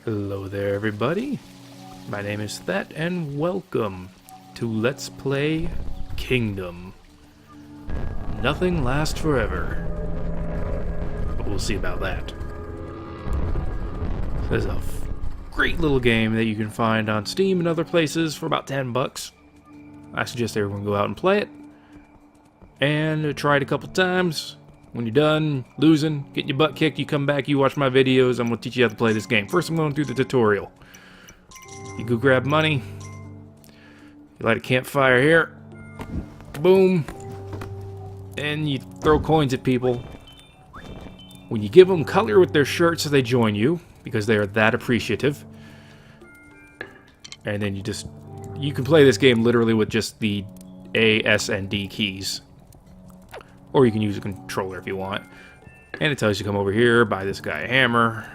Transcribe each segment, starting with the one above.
Hello there, everybody. My name is Thet, and welcome to Let's Play Kingdom. Nothing lasts forever, but we'll see about that. This is a great little game that you can find on Steam and other places for about 10 bucks. I suggest everyone go out and play it, and try it a couple times. When you're done losing, getting your butt kicked, you come back, you watch my videos, I'm going to teach you how to play this game. First, I'm going through the tutorial. You go grab money. You light a campfire here. Boom. And you throw coins at people. When you give them color with their shirts, so they join you, because they are that appreciative. And then you can play this game literally with just the A, S, and D keys. Or you can use a controller if you want. And it tells you to come over here, buy this guy a hammer.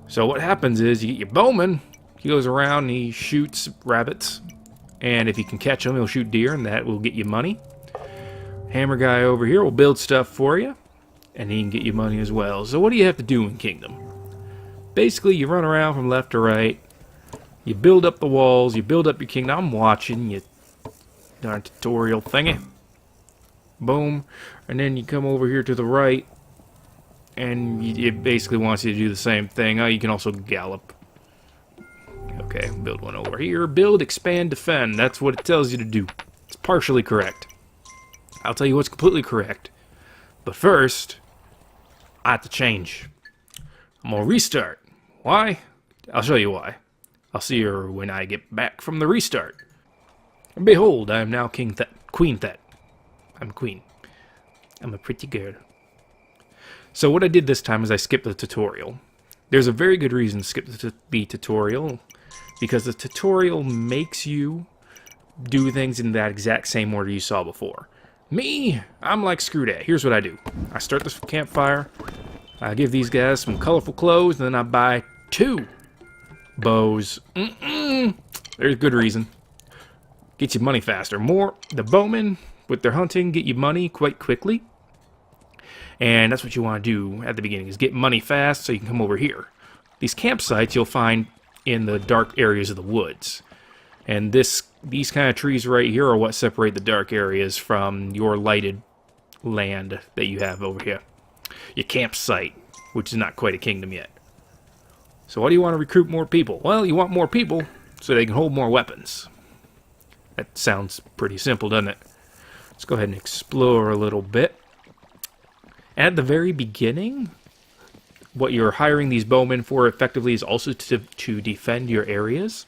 So what happens is, you get your bowman. He goes around and he shoots rabbits. And if you can catch them, he'll shoot deer, and that will get you money. Hammer guy over here will build stuff for you. And he can get you money as well. So what do you have to do in Kingdom? Basically, you run around from left to right. You build up the walls. You build up your kingdom. I'm watching you darn tutorial thingy. Boom. And then you come over here to the right, and it basically wants you to do the same thing. You can also gallop. Okay, build one over here. Build, expand, defend. That's what it tells you to do. It's partially correct. I'll tell you what's completely correct. But first, I have to change. I'm going to restart. Why? I'll show you why. I'll see you when I get back from the restart. And behold, I am now King Thet, Queen Thet. I'm queen. I'm a pretty girl. So what I did this time is I skipped the tutorial. There's a very good reason to skip the tutorial, because the tutorial makes you do things in that exact same order you saw before. Me, I'm like, screw that. Here's what I do. I start this campfire. I give these guys some colorful clothes, and then I buy 2 bows. There's a good reason. Gets you money faster. The bowmen with their hunting get you money quite quickly. And that's what you want to do at the beginning, is get money fast so you can come over here. These campsites you'll find in the dark areas of the woods. And these kind of trees right here are what separate the dark areas from your lighted land that you have over here. Your campsite, which is not quite a kingdom yet. So why do you want to recruit more people? Well, you want more people so they can hold more weapons. That sounds pretty simple, doesn't it? Let's go ahead and explore a little bit. At the very beginning, what you're hiring these bowmen for effectively is also to defend your areas.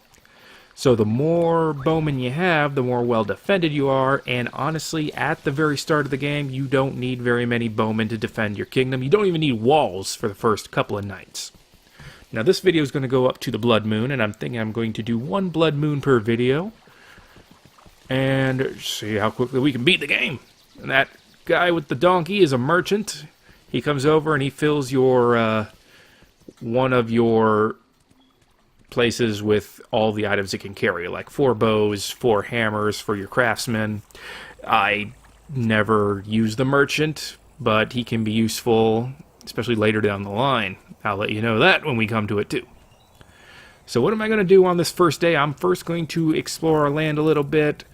So the more bowmen you have, the more well defended you are. And honestly, at the very start of the game, you don't need very many bowmen to defend your kingdom. You don't even need walls for the first couple of nights. Now this video is going to go up to the blood moon, and I'm thinking I'm going to do 1 blood moon per video. And see how quickly we can beat the game. And that guy with the donkey is a merchant. He comes over and he fills your one of your places with all the items it can carry, like 4 bows, 4 hammers for your craftsmen. I never use the merchant, but he can be useful, especially later down the line. I'll let you know that when we come to it too. So what am I going to do on this first day? I'm first going to explore our land a little bit.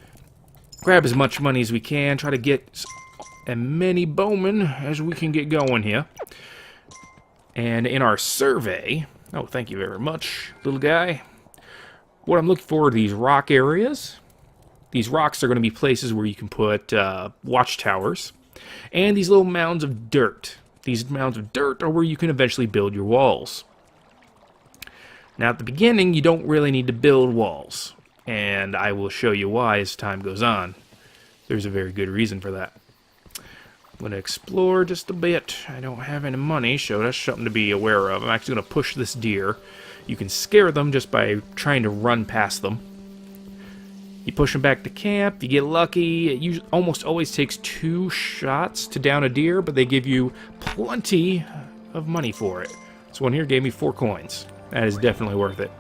Grab as much money as we can. Try to get as many bowmen as we can get going here. And in our survey... Oh, thank you very much, little guy. What I'm looking for are these rock areas. These rocks are going to be places where you can put watchtowers. And these little mounds of dirt. These mounds of dirt are where you can eventually build your walls. Now, at the beginning, you don't really need to build walls. And I will show you why as time goes on. There's a very good reason for that. I'm going to explore just a bit. I don't have any money, so that's something to be aware of. I'm actually going to push this deer. You can scare them just by trying to run past them. You push them back to camp. You get lucky. It almost always takes 2 shots to down a deer, but they give you plenty of money for it. This one here gave me 4 coins. That is definitely worth it.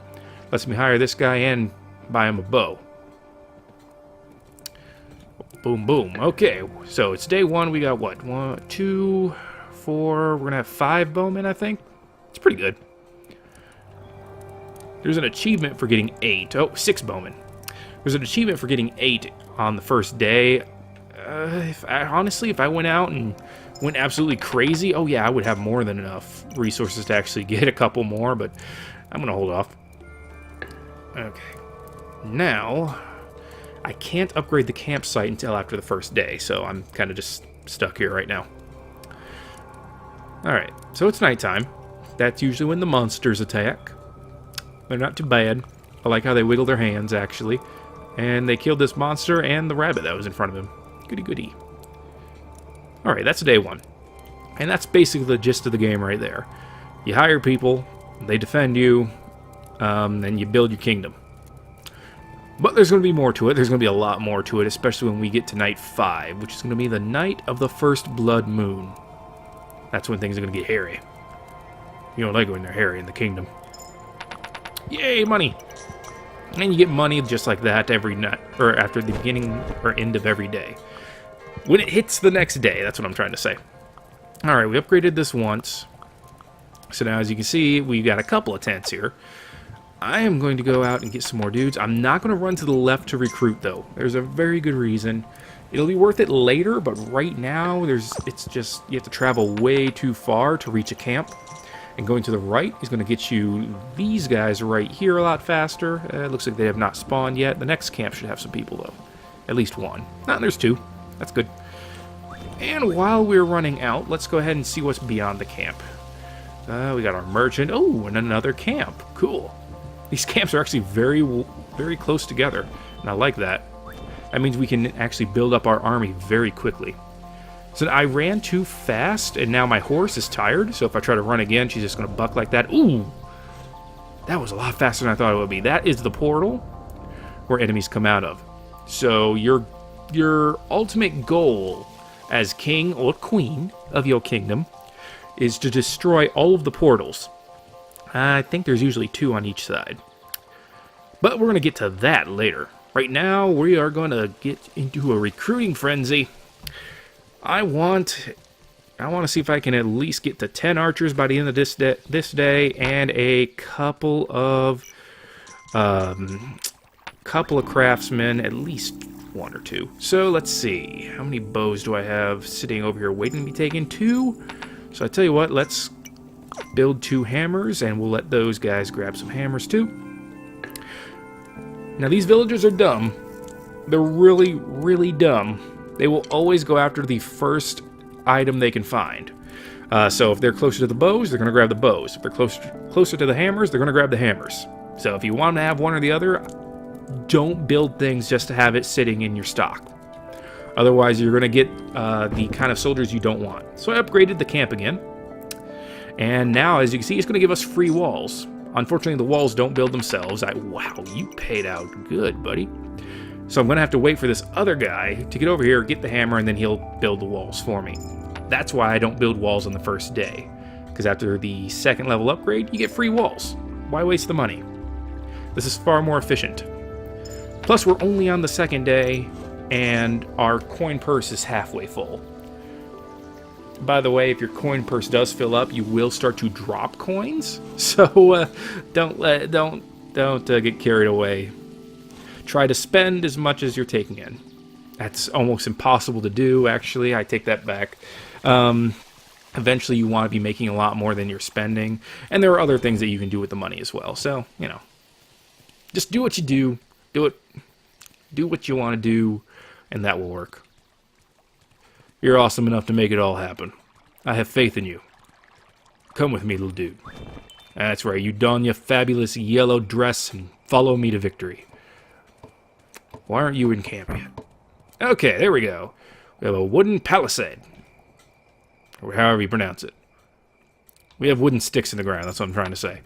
Lets me hire this guy and buy him a bow. Boom, boom. Okay, so it's day 1. We got what? 1, 2, 4. We're gonna have 5 bowmen, I think. It's pretty good. There's an achievement for getting 8. Oh, 6 bowmen. There's an achievement for getting 8 on the first day. Honestly, if I went out and went absolutely crazy, oh yeah, I would have more than enough resources to actually get a couple more, but I'm going to hold off. Okay. Now, I can't upgrade the campsite until after the first day, so I'm kind of just stuck here right now. Alright, so it's nighttime. That's usually when the monsters attack. They're not too bad. I like how they wiggle their hands, actually. And they killed this monster and the rabbit that was in front of him. Goody goody. Alright, that's day 1. And that's basically the gist of the game right there. You hire people, they defend you, and you build your kingdom. But there's going to be more to it. There's going to be a lot more to it, especially when we get to night 5, which is going to be the night of the first blood moon. That's when things are going to get hairy. You don't like when they're hairy in the kingdom. Yay, money! And you get money just like that every night, or after the beginning or end of every day. When it hits the next day, that's what I'm trying to say. Alright, we upgraded this once. So now, as you can see, we've got a couple of tents here. I am going to go out and get some more dudes. I'm not going to run to the left to recruit, though. There's a very good reason. It'll be worth it later, but right now, it's just, you have to travel way too far to reach a camp. And going to the right is going to get you these guys right here a lot faster. It looks like they have not spawned yet. The next camp should have some people, though. At least one. There's 2. That's good. And while we're running out, let's go ahead and see what's beyond the camp. We got our merchant. Oh, and another camp. Cool. These camps are actually very, very close together, and I like that. That means we can actually build up our army very quickly. So I ran too fast, and now my horse is tired, so if I try to run again, she's just going to buck like that. Ooh! That was a lot faster than I thought it would be. That is the portal where enemies come out of. So your ultimate goal as king or queen of your kingdom is to destroy all of the portals. I think there's usually 2 on each side. But we're going to get to that later. Right now, we are going to get into a recruiting frenzy. I want to see if I can at least get to 10 archers by the end of this day, and a couple of craftsmen, at least 1 or 2. So let's see, how many bows do I have sitting over here waiting to be taken? 2. So I tell you what, let's build 2 hammers, and we'll let those guys grab some hammers too. Now these villagers are dumb. They're really, really dumb. They will always go after the first item they can find. So if they're closer to the bows, they're going to grab the bows. If they're closer to the hammers, they're going to grab the hammers. So if you want to have one or the other, don't build things just to have it sitting in your stock. Otherwise, you're going to get the kind of soldiers you don't want. So I upgraded the camp again. And now, as you can see, it's going to give us free walls. Unfortunately, the walls don't build themselves. Wow, you paid out good, buddy. So I'm going to have to wait for this other guy to get over here, get the hammer, and then he'll build the walls for me. That's why I don't build walls on the first day. Because after the 2nd level upgrade, you get free walls. Why waste the money? This is far more efficient. Plus, we're only on the 2nd day, and our coin purse is halfway full. By the way, if your coin purse does fill up, you will start to drop coins. So don't get carried away. Try to spend as much as you're taking in. That's almost impossible to do, actually. I take that back. Eventually, you want to be making a lot more than you're spending. And there are other things that you can do with the money as well. So, just do what you do. Do what you want to do, and that will work. You're awesome enough to make it all happen. I have faith in you. Come with me, little dude. That's right, you don your fabulous yellow dress and follow me to victory. Why aren't you in camp yet? Okay, there we go. We have a wooden palisade. Or however you pronounce it. We have wooden sticks in the ground, that's what I'm trying to say.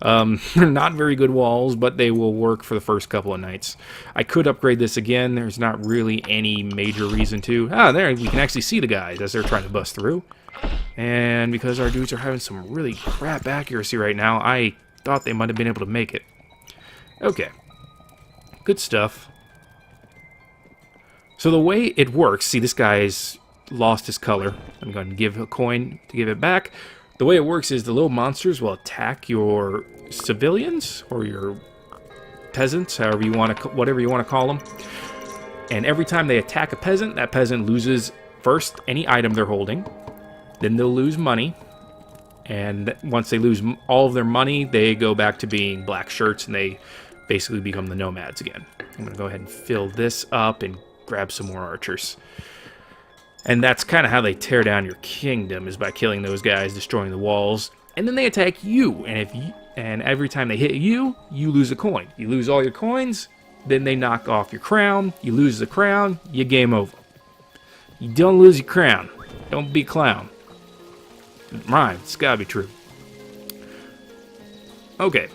They're not very good walls, but they will work for the first couple of nights. I could upgrade this again. There's not really any major reason to. There, we can actually see the guys as they're trying to bust through. And because our dudes are having some really crap accuracy right now, I thought they might have been able to make it. Okay. Good stuff. So the way it works, see, this guy's lost his color. I'm going to give a coin to give it back. The way it works is the little monsters will attack your civilians or your peasants, however you want to, whatever you want to call them. And every time they attack a peasant, that peasant loses first any item they're holding. Then they'll lose money. And once they lose all of their money, they go back to being black shirts and they basically become the nomads again. I'm going to go ahead and fill this up and grab some more archers. And that's kind of how they tear down your kingdom, is by killing those guys, destroying the walls. And then they attack you. And every time they hit you, you lose a coin. You lose all your coins, then they knock off your crown. You lose the crown, you game over. You don't lose your crown. Don't be a clown. Rhyme. It's gotta be true. Okay,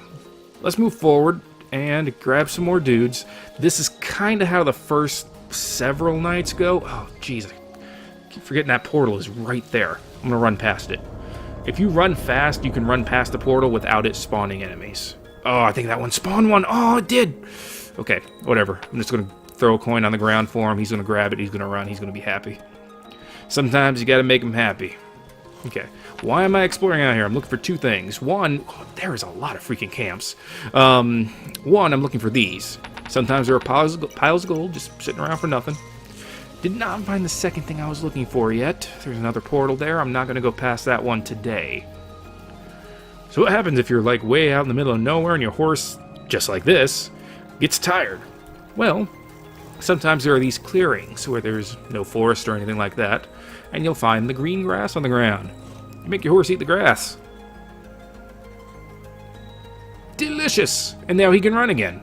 let's move forward and grab some more dudes. This is kind of how the first several nights go. Oh, jeez, I keep forgetting that portal is right there. I'm gonna run past it. If you run fast, you can run past the portal without it spawning enemies. Oh, I think that one spawned one. Oh, it did. Okay, whatever. I'm just gonna throw a coin on the ground for him. He's gonna grab it. He's gonna run. He's gonna be happy. Sometimes you gotta make him happy. Okay, why am I exploring out here? I'm looking for two things. One, oh, there is a lot of freaking camps. One, I'm looking for these. Sometimes there are piles of gold just sitting around for nothing. Did not find the second thing I was looking for yet. There's another portal there. I'm not going to go past that one today. So what happens if you're like way out in the middle of nowhere and your horse, just like this, gets tired? Well, sometimes there are these clearings where there's no forest or anything like that, and you'll find the green grass on the ground. You make your horse eat the grass. Delicious! And now he can run again.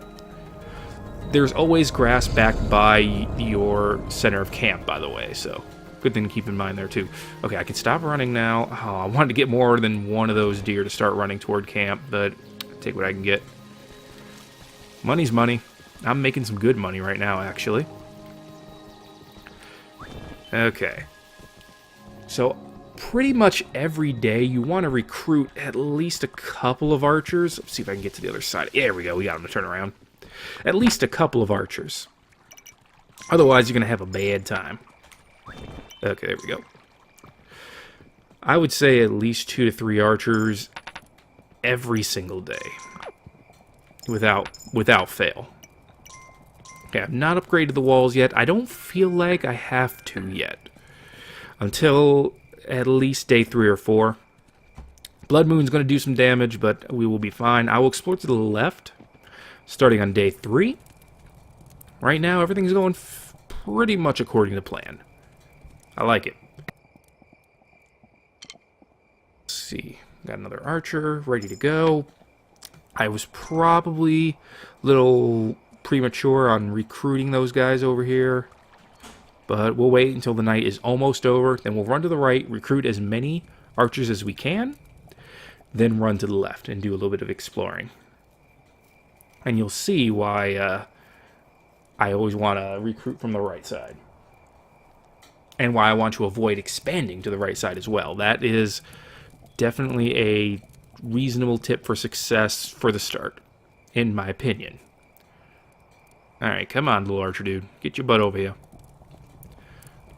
There's always grass back by your center of camp, by the way, so good thing to keep in mind there, too. Okay, I can stop running now. Oh, I wanted to get more than one of those deer to start running toward camp, but I'll take what I can get. Money's money. I'm making some good money right now, actually. Okay. So, pretty much every day you want to recruit at least a couple of archers. Let's see if I can get to the other side. There we go, we got them to turn around. At least a couple of archers. Otherwise, you're going to have a bad time. Okay, there we go. I would say at least 2 to 3 archers every single day. Without fail. Okay, I've not upgraded the walls yet. I don't feel like I have to yet. Until at least day 3 or 4. Blood Moon's going to do some damage, but we will be fine. I will explore to the left, starting on day 3. Right now, everything's going pretty much according to plan. I like it. Let's see. Got another archer ready to go. I was probably a little premature on recruiting those guys over here. But we'll wait until the night is almost over. Then we'll run to the right, recruit as many archers as we can. Then run to the left and do a little bit of exploring. And you'll see why I always want to recruit from the right side. And why I want to avoid expanding to the right side as well. That is definitely a reasonable tip for success for the start, in my opinion. Alright, come on, little archer dude. Get your butt over here.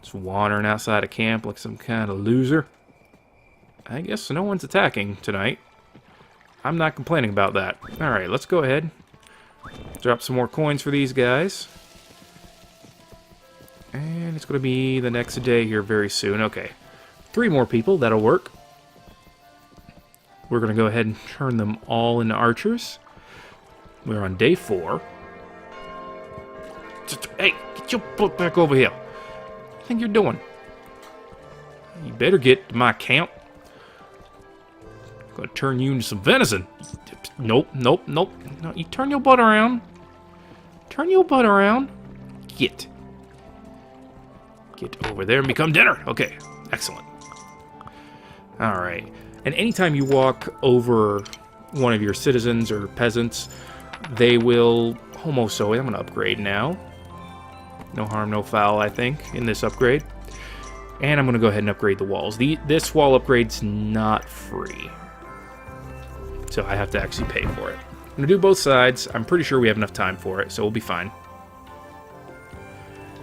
Just wandering outside of camp like some kind of loser. I guess no one's attacking tonight. I'm not complaining about that. Alright, let's go ahead. Drop some more coins for these guys. And it's going to be the next day here very soon. Okay. 3 more people. That'll work. We're going to go ahead and turn them all into archers. We're on day 4. Hey, get your butt back over here. What do you think you're doing? You better get to my camp. I'm going to turn you into some venison. Nope, nope, nope. No, you turn your butt around. Turn your butt around. Get over there and become dinner. Okay, excellent. Alright. And anytime you walk over one of your citizens or peasants, they will homo soy. I'm going to upgrade now. No harm, no foul, I think, in this upgrade. And I'm going to go ahead and upgrade the walls. This wall upgrade's not free. So I have to actually pay for it. I'm going to do both sides. I'm pretty sure we have enough time for it, so we'll be fine.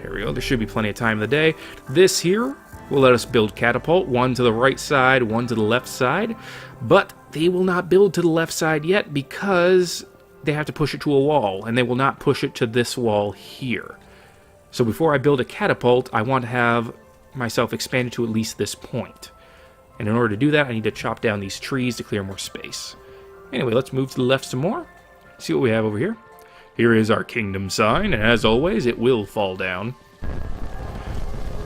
There we go. There should be plenty of time in the day. This here will let us build catapult, one to the right side, one to the left side, but they will not build to the left side yet because they have to push it to a wall, and they will not push it to this wall here. So before I build a catapult, I want to have myself expanded to at least this point. And in order to do that, I need to chop down these trees to clear more space. Anyway, let's move to the left some more. See what we have over here. Here is our kingdom sign, and as always, it will fall down.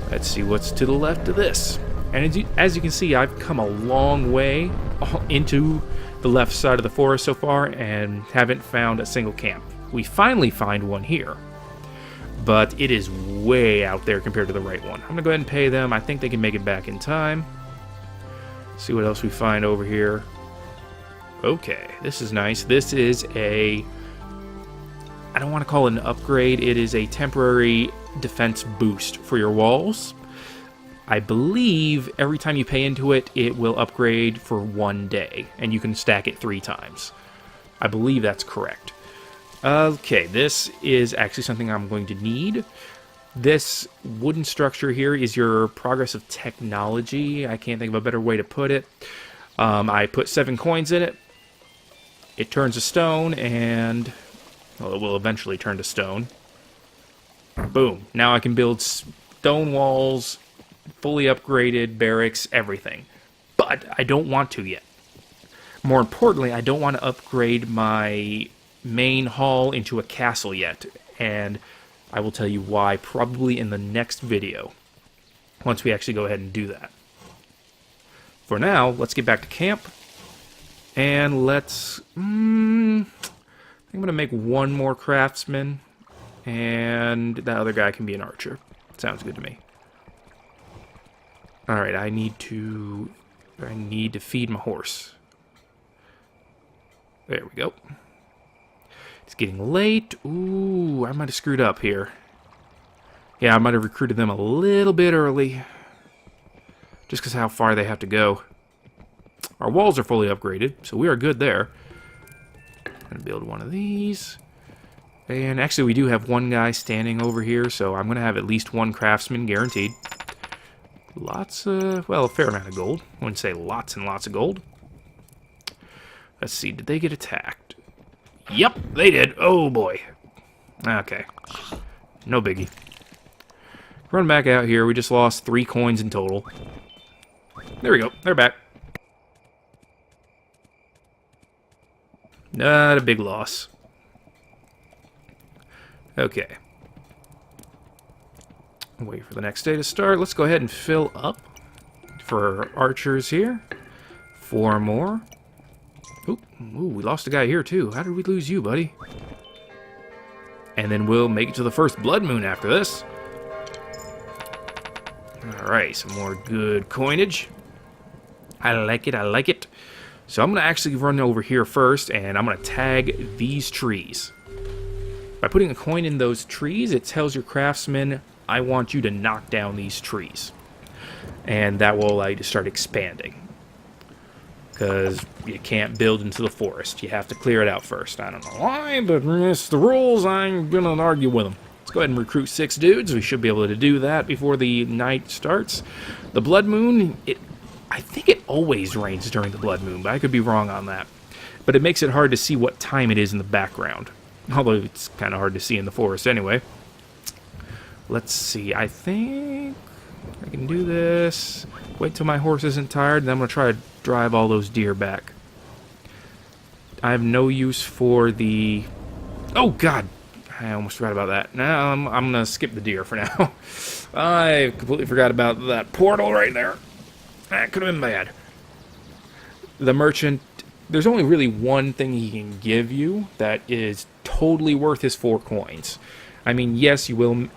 Let's see what's to the left of this. And as you can see, I've come a long way into the left side of the forest so far and haven't found a single camp. We finally find one here, but it is way out there compared to the right one. I'm going to go ahead and pay them. I think they can make it back in time. See what else we find over here. Okay, this is nice. This is a... I don't want to call it an upgrade. It is a temporary defense boost for your walls. I believe every time you pay into it, it will upgrade for 1 day, and you can stack it 3 times. I believe that's correct. Okay, this is actually something I'm going to need. This wooden structure here is your progress of technology. I can't think of a better way to put it. I put 7 coins in it. It turns to stone, and... well, it will eventually turn to stone. Boom. Now I can build stone walls, fully upgraded barracks, everything. But I don't want to yet. More importantly, I don't want to upgrade my main hall into a castle yet. And I will tell you why probably in the next video, once we actually go ahead and do that. For now, let's get back to camp. And let's... I'm going to make one more craftsman, and that other guy can be an archer. Sounds good to me. Alright, I need to feed my horse. There we go. It's getting late. Ooh, I might have screwed up here. Yeah, I might have recruited them a little bit early. Just because of how far they have to go. Our walls are fully upgraded, so we are good there. I'm going to build one of these. And actually, we do have one guy standing over here, so I'm going to have at least one craftsman guaranteed. Lots of, well, a fair amount of gold. I wouldn't say lots and lots of gold. Let's see, did they get attacked? Yep, they did. Oh, boy. Okay. No biggie. Run back out here. We just lost 3 coins in total. There we go. They're back. Not a big loss. Okay. Wait for the next day to start. Let's go ahead and fill up for archers here. 4 more. Ooh, we lost a guy here too. How did we lose you, buddy? And then we'll make it to the first blood moon after this. Alright, some more good coinage. I like it, I like it. So I'm going to actually run over here first, and I'm going to tag these trees. By putting a coin in those trees, it tells your craftsman, I want you to knock down these trees. And that will allow you to start expanding. Because you can't build into the forest. You have to clear it out first. I don't know why, but it's the rules. I'm going to argue with them. Let's go ahead and recruit 6 dudes. We should be able to do that before the night starts. The blood moon, I think it always rains during the blood moon, but I could be wrong on that. But it makes it hard to see what time it is in the background. Although it's kind of hard to see in the forest anyway. Let's see, I think I can do this. Wait till my horse isn't tired, and I'm going to try to drive all those deer back. I have no use for the... Oh, God! I almost forgot about that. Now I'm going to skip the deer for now. I completely forgot about that portal right there. That could have been bad. The merchant, there's only really one thing he can give you that is totally worth his 4 coins. I mean, yes, you will,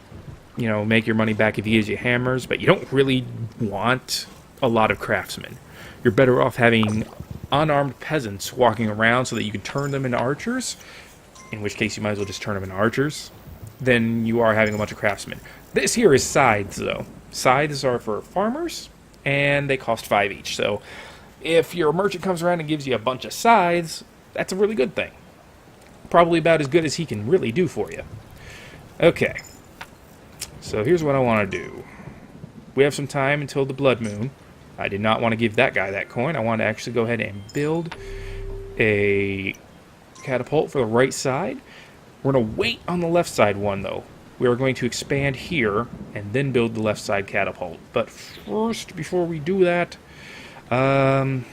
make your money back if he gives you hammers, but you don't really want a lot of craftsmen. You're better off having unarmed peasants walking around so that you can turn them into archers, in which case you might as well just turn them into archers, than you are having a bunch of craftsmen. This here is scythes, though. Scythes are for farmers, and they cost 5 each. So if your merchant comes around and gives you a bunch of scythes, that's a really good thing. Probably about as good as he can really do for you. Okay. So here's what I want to do. we have some time until the blood moon. I did not want to give that guy that coin. I want to actually go ahead and build a catapult for the right side. We're going to wait on the left side one, though. We are going to expand here and then build the left side catapult. But first, before we do that, I'm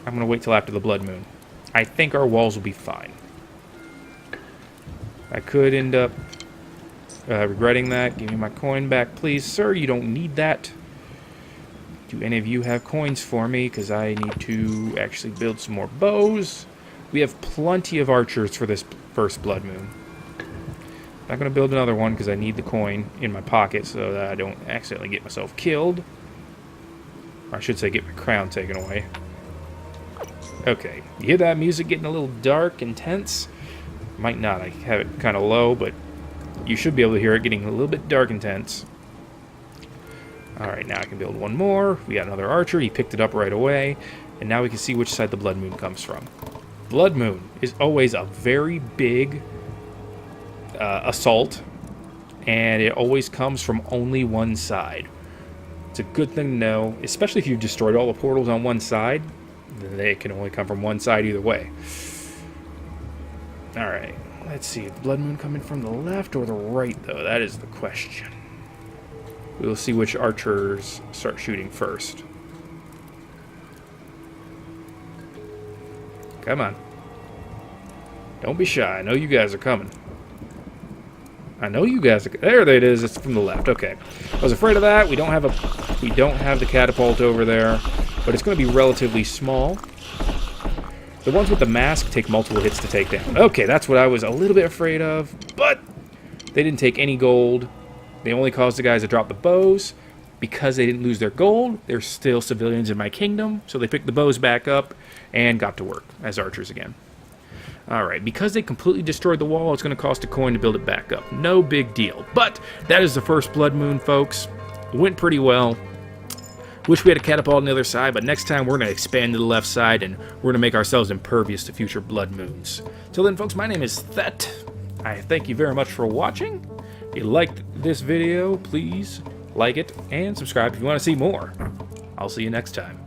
going to wait till after the blood moon. I think our walls will be fine. I could end up regretting that. Give me my coin back, please. Sir, you don't need that. Do any of you have coins for me? Because I need to actually build some more bows. We have plenty of archers for this first blood moon. I'm not going to build another one because I need the coin in my pocket so that I don't accidentally get myself killed. Or I should say get my crown taken away. Okay, you hear that music getting a little dark and tense? Might not, I have it kind of low, but you should be able to hear it getting a little bit dark and tense. Alright, now I can build one more. We got another archer, he picked it up right away. And now we can see which side the blood moon comes from. Blood moon is always a very big assault, and it always comes from only one side. It's a good thing to know, especially if you've destroyed all the portals on one side, then they can only come from one side either way. Alright, let's see, the blood moon coming from the left or the right, though? That is the question. We'll see which archers start shooting first. Come on. Don't be shy. I know you guys are coming. I know you guys are... There it is. It's from the left. Okay. I was afraid of that. We don't have the catapult over there, but it's going to be relatively small. The ones with the mask take multiple hits to take down. Okay, that's what I was a little bit afraid of, but they didn't take any gold. They only caused the guys to drop the bows. Because they didn't lose their gold, they're still civilians in my kingdom, so they picked the bows back up and got to work as archers again. Alright, because they completely destroyed the wall, it's going to cost a coin to build it back up. No big deal. But that is the first blood moon, folks. It went pretty well. Wish we had a catapult on the other side, but next time we're going to expand to the left side and we're going to make ourselves impervious to future blood moons. Till then, folks, my name is Thet. I thank you very much for watching. If you liked this video, please like it and subscribe if you want to see more. I'll see you next time.